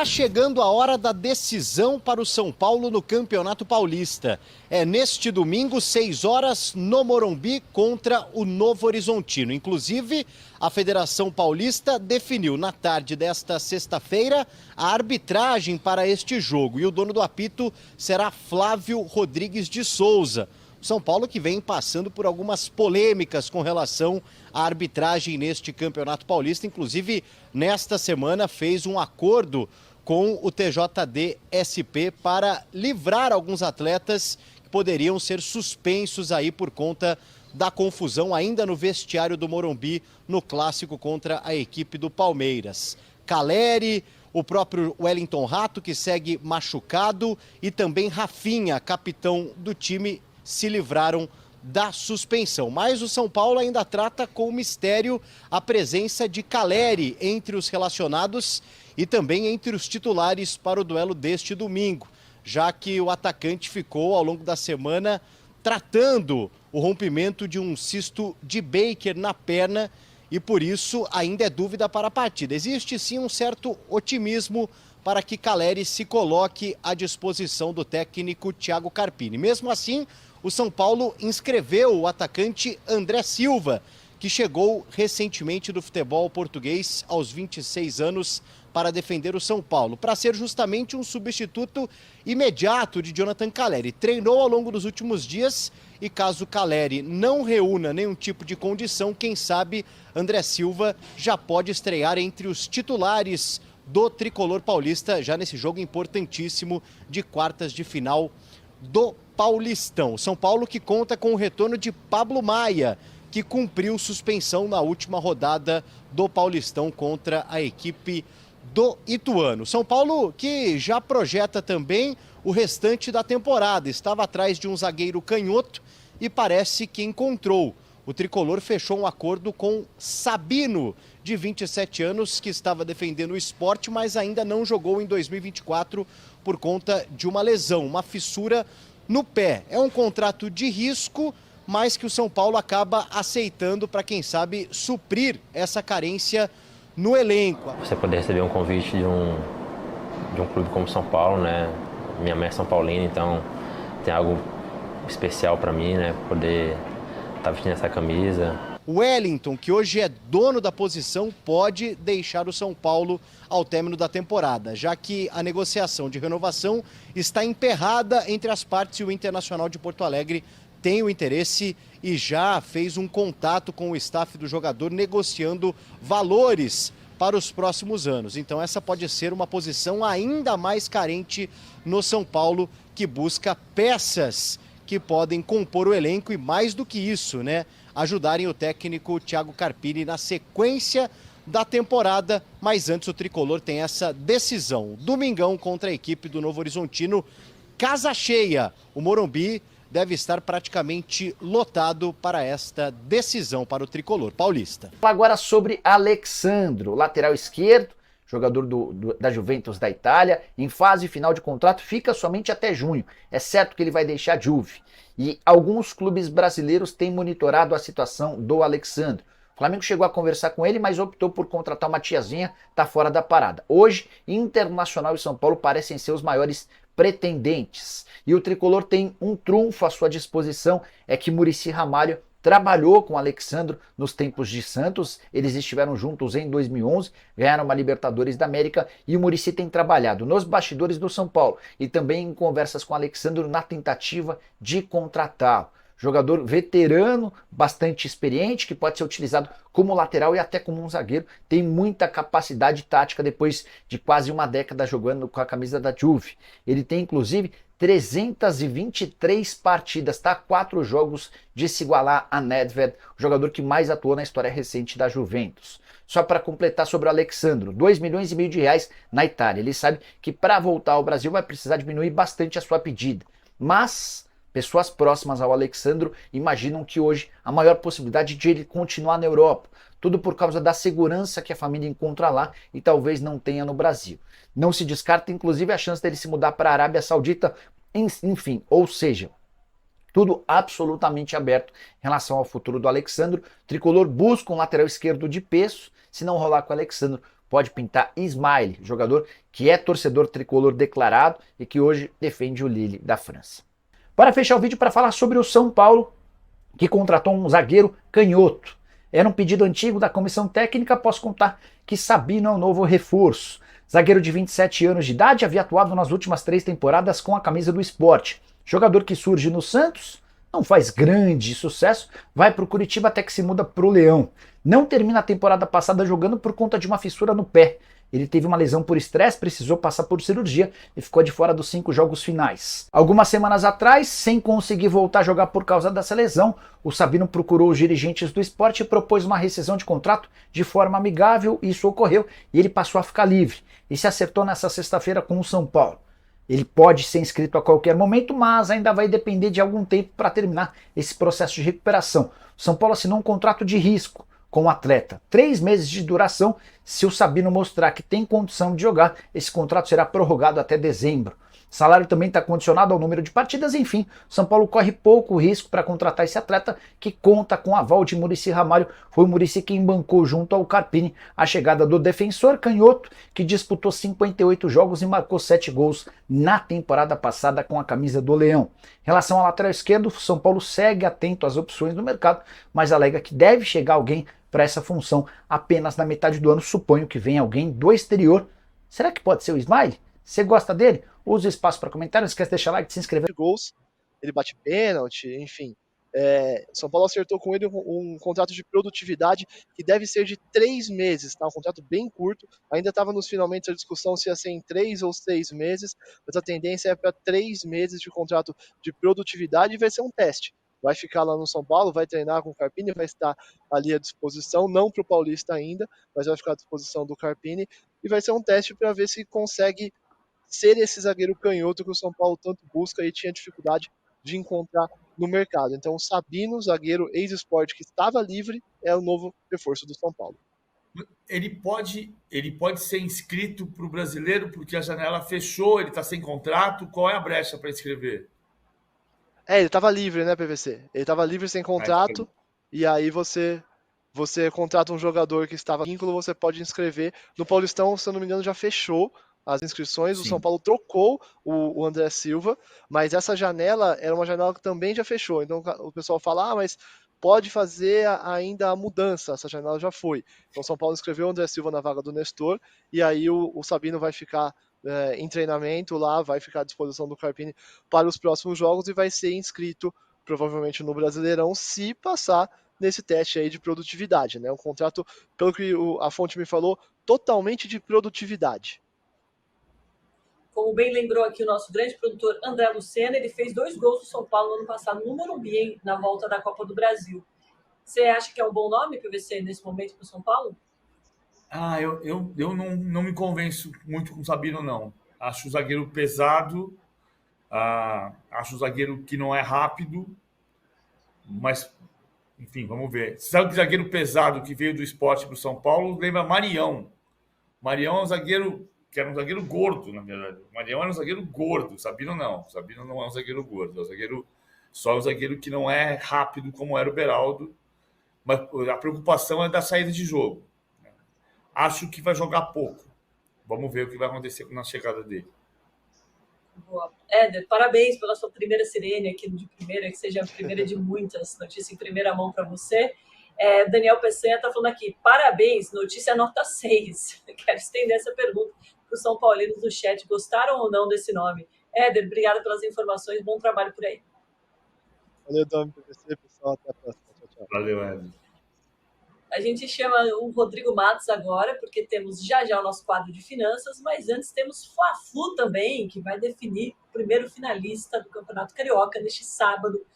Está chegando a hora da decisão para o São Paulo no Campeonato Paulista. É neste domingo, 6 horas, no Morumbi, contra o Novo Horizontino. Inclusive, a Federação Paulista definiu na tarde desta sexta-feira a arbitragem para este jogo. E o dono do apito será Flávio Rodrigues de Souza. São Paulo que vem passando por algumas polêmicas com relação à arbitragem neste Campeonato Paulista. Inclusive, nesta semana fez um acordo com o TJD-SP para livrar alguns atletas que poderiam ser suspensos aí por conta da confusão ainda no vestiário do Morumbi no clássico contra a equipe do Palmeiras. Caleri, o próprio Wellington Rato, que segue machucado, e também Rafinha, capitão do time, se livraram da suspensão. Mas o São Paulo ainda trata com mistério a presença de Caleri entre os relacionados e também entre os titulares para o duelo deste domingo, já que o atacante ficou ao longo da semana tratando o rompimento de um cisto de Baker na perna e por isso ainda é dúvida para a partida. Existe sim um certo otimismo para que Caleri se coloque à disposição do técnico Thiago Carpini. Mesmo assim, o São Paulo inscreveu o atacante André Silva, que chegou recentemente do futebol português aos 26 anos para defender o São Paulo, para ser justamente um substituto imediato de Jonathan Caleri. Treinou ao longo dos últimos dias e caso Caleri não reúna nenhum tipo de condição, quem sabe André Silva já pode estrear entre os titulares do tricolor paulista, já nesse jogo importantíssimo de quartas de final do Paulistão. São Paulo que conta com o retorno de Pablo Maia, que cumpriu suspensão na última rodada do Paulistão contra a equipe do Ituano. São Paulo que já projeta também o restante da temporada. Estava atrás de um zagueiro canhoto e parece que encontrou. O tricolor fechou um acordo com Sabino, de 27 anos, que estava defendendo o Sport, mas ainda não jogou em 2024 por conta de uma lesão, uma fissura no pé. É um contrato de risco, mas que o São Paulo acaba aceitando para, quem sabe, suprir essa carência no elenco. Você poder receber um convite de um clube como São Paulo, né? Minha mãe é São Paulina, então tem algo especial para mim, né? Poder estar vestindo essa camisa. O Wellington, que hoje é dono da posição, pode deixar o São Paulo ao término da temporada, já que a negociação de renovação está emperrada entre as partes e o Internacional de Porto Alegre tem o interesse e já fez um contato com o staff do jogador negociando valores para os próximos anos. Então essa pode ser uma posição ainda mais carente no São Paulo, que busca peças que podem compor o elenco e, mais do que isso, né, ajudarem o técnico Thiago Carpini na sequência da temporada. Mas antes o tricolor tem essa decisão. Domingão contra a equipe do Novo Horizontino, casa cheia. O Morumbi deve estar praticamente lotado para esta decisão para o tricolor paulista. Agora sobre Alexandro, lateral esquerdo, jogador da Juventus da Itália, em fase final de contrato, fica somente até junho. É certo que ele vai deixar a Juve. E alguns clubes brasileiros têm monitorado a situação do Alexandro. O Flamengo chegou a conversar com ele, mas optou por contratar o Matias Vinha, tá fora da parada. Hoje, Internacional e São Paulo parecem ser os maiores pretendentes. E o tricolor tem um trunfo à sua disposição, é que Muricy Ramalho trabalhou com o Alexandro nos tempos de Santos, eles estiveram juntos em 2011, ganharam uma Libertadores da América e o Muricy tem trabalhado nos bastidores do São Paulo e também em conversas com o Alexandro na tentativa de contratá-lo. Jogador veterano, bastante experiente, que pode ser utilizado como lateral e até como um zagueiro. Tem muita capacidade tática depois de quase uma década jogando com a camisa da Juve. Ele tem inclusive 323 partidas, tá? 4 jogos de se igualar a Nedved, o jogador que mais atuou na história recente da Juventus. Só para completar sobre o Alexandro, 2,5 milhões de reais na Itália. Ele sabe que para voltar ao Brasil vai precisar diminuir bastante a sua pedida. Mas pessoas próximas ao Alexandro imaginam que hoje a maior possibilidade de ele continuar na Europa. Tudo por causa da segurança que a família encontra lá e talvez não tenha no Brasil. Não se descarta inclusive a chance dele se mudar para a Arábia Saudita, enfim, ou seja, tudo absolutamente aberto em relação ao futuro do Alexandro. O tricolor busca um lateral esquerdo de peso, se não rolar com o Alexandro, pode pintar Ismail, jogador que é torcedor tricolor declarado e que hoje defende o Lille da França. Para fechar o vídeo, para falar sobre o São Paulo, que contratou um zagueiro canhoto. Era um pedido antigo da comissão técnica, posso contar que Sabino é o novo reforço. Zagueiro de 27 anos de idade, havia atuado nas últimas 3 temporadas com a camisa do Sport. Jogador que surge no Santos, não faz grande sucesso, vai para o Curitiba até que se muda para o Leão. Não termina a temporada passada jogando por conta de uma fissura no pé. Ele teve uma lesão por estresse, precisou passar por cirurgia e ficou de fora dos 5 jogos finais. Algumas semanas atrás, sem conseguir voltar a jogar por causa dessa lesão, o Sabino procurou os dirigentes do Sport e propôs uma rescisão de contrato de forma amigável, e isso ocorreu e ele passou a ficar livre. E se acertou nessa sexta-feira com o São Paulo. Ele pode ser inscrito a qualquer momento, mas ainda vai depender de algum tempo para terminar esse processo de recuperação. O São Paulo assinou um contrato de risco com o atleta. 3 meses de duração. Se o Sabino mostrar que tem condição de jogar, esse contrato será prorrogado até dezembro. O salário também está condicionado ao número de partidas. Enfim, o São Paulo corre pouco risco para contratar esse atleta, que conta com o aval de Muricy Ramalho. Foi o Muricy quem bancou junto ao Carpini a chegada do defensor canhoto, que disputou 58 jogos e marcou 7 gols na temporada passada com a camisa do Leão. Em relação ao lateral esquerdo, o São Paulo segue atento às opções do mercado, mas alega que deve chegar alguém para essa função apenas na metade do ano. Suponho que venha alguém do exterior. Será que pode ser o Ismail? Você gosta dele? Use o espaço para comentários, não esquece de deixar like, de se inscrever. Gols, ele bate pênalti, enfim. São Paulo acertou com ele um contrato de produtividade que deve ser de 3 meses, tá? Um contrato bem curto. Ainda estava nos finalmente a discussão se ia ser em 3 ou 6 meses, mas a tendência é para 3 meses de contrato de produtividade, e vai ser um teste. Vai ficar lá no São Paulo, vai treinar com o Carpini, vai estar ali à disposição, não para o Paulista ainda, mas vai ficar à disposição do Carpini, e vai ser um teste para ver se consegue ser esse zagueiro canhoto que o São Paulo tanto busca e tinha dificuldade de encontrar no mercado. Então o Sabino, zagueiro ex-Sport que estava livre, é o novo reforço do São Paulo. Ele pode ser inscrito para o brasileiro porque a janela fechou, ele está sem contrato. Qual é a brecha para inscrever? Ele estava livre, né, PVC? Ele estava livre sem contrato, e aí você contrata um jogador que estava em vínculo, você pode inscrever. No Paulistão, se eu não me engano, já fechou as inscrições. Sim. O São Paulo trocou o André Silva, mas essa janela era uma janela que também já fechou. Então o pessoal fala, mas pode fazer ainda a mudança, essa janela já foi. Então o São Paulo inscreveu o André Silva na vaga do Nestor, e aí o Sabino vai ficar em treinamento lá, vai ficar à disposição do Carpini para os próximos jogos e vai ser inscrito provavelmente no Brasileirão, se passar nesse teste aí de produtividade, né? Um contrato, pelo que a fonte me falou, totalmente de produtividade. Como bem lembrou aqui o nosso grande produtor André Lucena, ele fez 2 gols do São Paulo no ano passado no Morumbi, na volta da Copa do Brasil. Você acha que é um bom nome, PVC, nesse momento para o São Paulo? Eu não me convenço muito com o Sabino, não. Acho o zagueiro pesado, acho o zagueiro que não é rápido, mas, enfim, vamos ver. Sabe que zagueiro pesado que veio do Sport para o São Paulo lembra Marião. Marião é um zagueiro que era um zagueiro gordo, na verdade. O Marião era um zagueiro gordo, Sabino não. Sabino não é um zagueiro gordo, só um zagueiro que não é rápido como era o Beraldo, mas a preocupação é da saída de jogo. Acho que vai jogar pouco. Vamos ver o que vai acontecer na chegada dele. Boa. Éder, parabéns pela sua primeira sirene aqui de primeira, que seja a primeira de muitas notícias em primeira mão para você. Daniel Peçanha está falando aqui, parabéns, notícia nota 6. Quero estender essa pergunta para os São Paulinos do chat. Gostaram ou não desse nome? Éder, obrigado pelas informações, bom trabalho por aí. Valeu, Dami, PVC, pessoal, até a próxima. Tchau, tchau. Valeu, Éder. A gente chama o Rodrigo Matos agora, porque temos já o nosso quadro de finanças, mas antes temos Fla-Flu também, que vai definir o primeiro finalista do Campeonato Carioca neste sábado,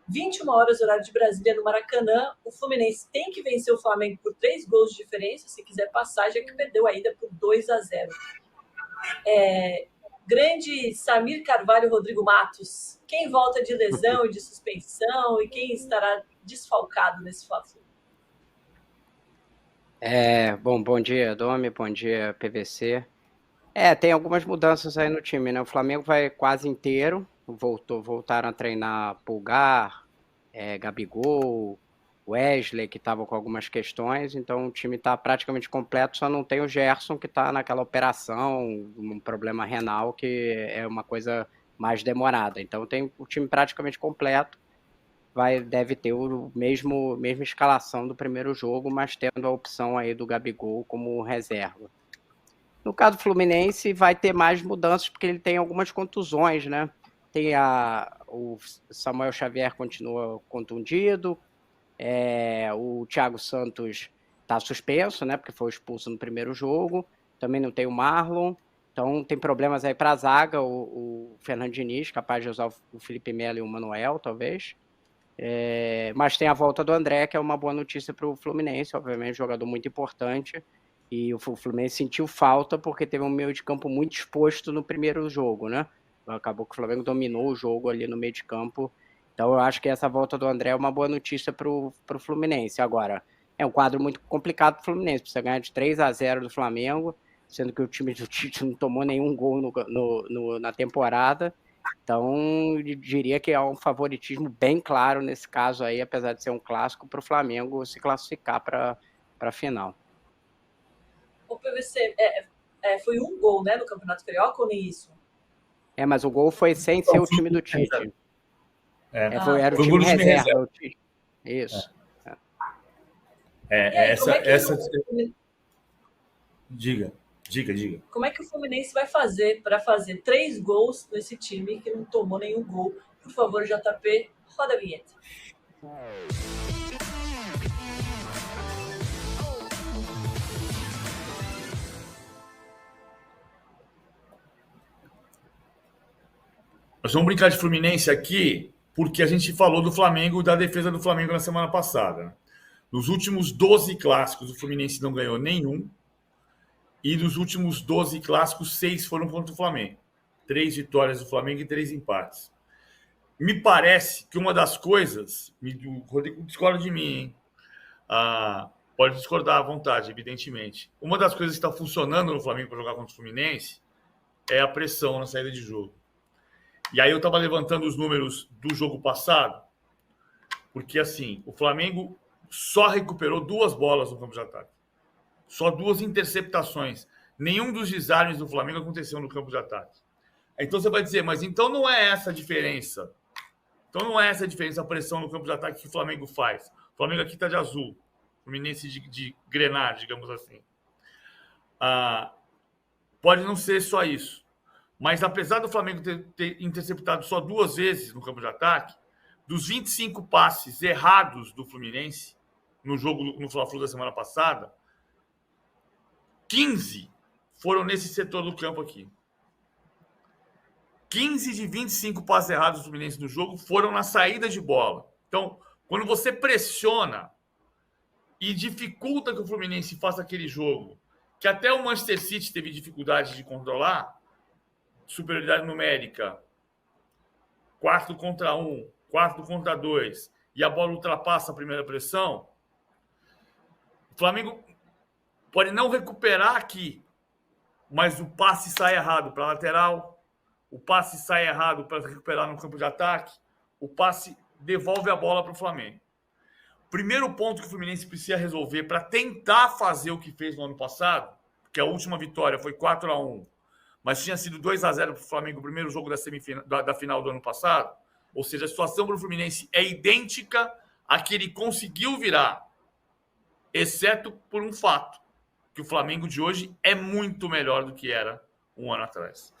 21 horas, horário de Brasília, no Maracanã. O Fluminense tem que vencer o Flamengo por 3 gols de diferença, se quiser passar, já que perdeu a ida por 2-0. Grande Samir Carvalho, Rodrigo Matos, quem volta de lesão e de suspensão e quem estará desfalcado nesse Fla-Flu? Bom dia, Domi, bom dia, PVC. Tem algumas mudanças aí no time, né? O Flamengo vai quase inteiro, voltaram a treinar Pulgar, Gabigol, Wesley, que estava com algumas questões, então o time está praticamente completo, só não tem o Gerson, que está naquela operação, um problema renal, que é uma coisa mais demorada. Então tem o time praticamente completo, deve ter mesma escalação do primeiro jogo, mas tendo a opção aí do Gabigol como reserva. No caso do Fluminense, vai ter mais mudanças, porque ele tem algumas contusões, né? O Samuel Xavier continua contundido, o Thiago Santos está suspenso, né? Porque foi expulso no primeiro jogo. Também não tem o Marlon. Então tem problemas aí para a zaga. O Fernando Diniz, capaz de usar o Felipe Melo e o Manuel, talvez. Mas tem a volta do André, que é uma boa notícia para o Fluminense, obviamente, um jogador muito importante. E o Fluminense sentiu falta porque teve um meio de campo muito exposto no primeiro jogo, né? Acabou que o Flamengo dominou o jogo ali no meio de campo. Então eu acho que essa volta do André é uma boa notícia para o Fluminense. Agora, é um quadro muito complicado para o Fluminense. Precisa ganhar de 3-0 do Flamengo, sendo que o time do Tite não tomou nenhum gol na temporada. Então, eu diria que há um favoritismo bem claro nesse caso aí, apesar de ser um clássico, para o Flamengo se classificar para a final. O PVC, foi um gol, né, no Campeonato Carioca ou nem isso? Mas o gol foi sem ser o time do Tite. Era o time reserva. O Tite. Isso. Diga. Como é que o Fluminense vai fazer para fazer 3 gols nesse time que não tomou nenhum gol? Por favor, JP, roda a vinheta. Nós vamos brincar de Fluminense aqui porque a gente falou do Flamengo, da defesa do Flamengo na semana passada. Nos últimos 12 clássicos, o Fluminense não ganhou nenhum. E dos últimos 12 clássicos, 6 foram contra o Flamengo. 3 vitórias do Flamengo e 3 empates. Me parece que uma das coisas... O Rodrigo discorda de mim, hein? Pode discordar à vontade, evidentemente. Uma das coisas que está funcionando no Flamengo para jogar contra o Fluminense é a pressão na saída de jogo. E aí eu estava levantando os números do jogo passado, porque assim, o Flamengo só recuperou 2 bolas no campo de ataque. Só 2 interceptações. Nenhum dos desarmes do Flamengo aconteceu no campo de ataque. Então você vai dizer, mas então não é essa a diferença. Então não é essa a diferença, a pressão no campo de ataque que o Flamengo faz. O Flamengo aqui está de azul. O Fluminense de grená, digamos assim. Pode não ser só isso. Mas apesar do Flamengo ter interceptado só 2 vezes no campo de ataque, dos 25 passes errados do Fluminense no jogo no Fla-Flu da semana passada, 15 foram nesse setor do campo aqui. 15 de 25 passes errados do Fluminense no jogo foram na saída de bola. Então, quando você pressiona e dificulta que o Fluminense faça aquele jogo, que até o Manchester City teve dificuldade de controlar, superioridade numérica, 4 contra 1, 4 contra 2, e a bola ultrapassa a primeira pressão, o Flamengo pode não recuperar aqui, mas o passe sai errado para a lateral, o passe sai errado para recuperar no campo de ataque, o passe devolve a bola para o Flamengo. Primeiro ponto que o Fluminense precisa resolver para tentar fazer o que fez no ano passado, que a última vitória foi 4-1, mas tinha sido 2-0 para o Flamengo, o primeiro jogo da final do ano passado. Ou seja, a situação para o Fluminense é idêntica à que ele conseguiu virar, exceto por um fato, que o Flamengo de hoje é muito melhor do que era um ano atrás.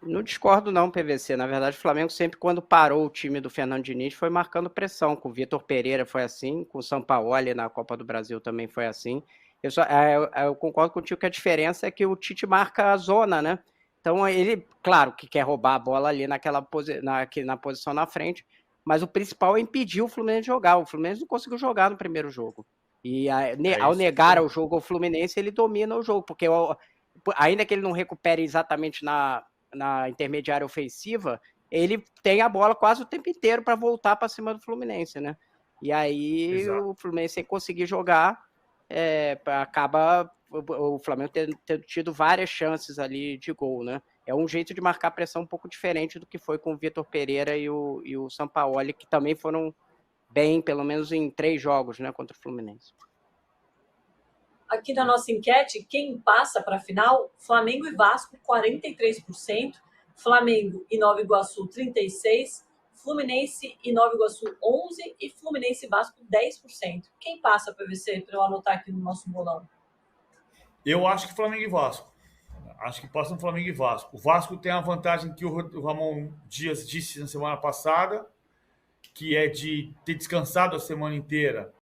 Não discordo não, PVC. Na verdade, o Flamengo sempre, quando parou o time do Fernando Diniz, foi marcando pressão. Com o Vitor Pereira foi assim, com o Sampaoli na Copa do Brasil também foi assim. Eu concordo contigo que a diferença é que o Tite marca a zona, né? Então ele, claro, que quer roubar a bola ali na posição na frente, mas o principal é impedir o Fluminense de jogar. O Fluminense não conseguiu jogar no primeiro jogo. E ao negar o jogo ao Fluminense, ele domina o jogo, porque ainda que ele não recupere exatamente na intermediária ofensiva, ele tem a bola quase o tempo inteiro para voltar para cima do Fluminense, né? E aí o Fluminense, sem conseguir jogar, acaba o Flamengo ter tido várias chances ali de gol, né? É um jeito de marcar pressão um pouco diferente do que foi com o Vitor Pereira e o Sampaoli, que também foram bem, pelo menos em 3 jogos, né, contra o Fluminense. Aqui na nossa enquete, quem passa para a final? Flamengo e Vasco, 43%. Flamengo e Nova Iguaçu, 36%. Fluminense e Nova Iguaçu, 11%. E Fluminense e Vasco, 10%. Quem passa, PVC, para eu anotar aqui no nosso bolão? Eu acho que Flamengo e Vasco. Acho que passam Flamengo e Vasco. O Vasco tem a vantagem que o Ramon Dias disse na semana passada, que é de ter descansado a semana inteira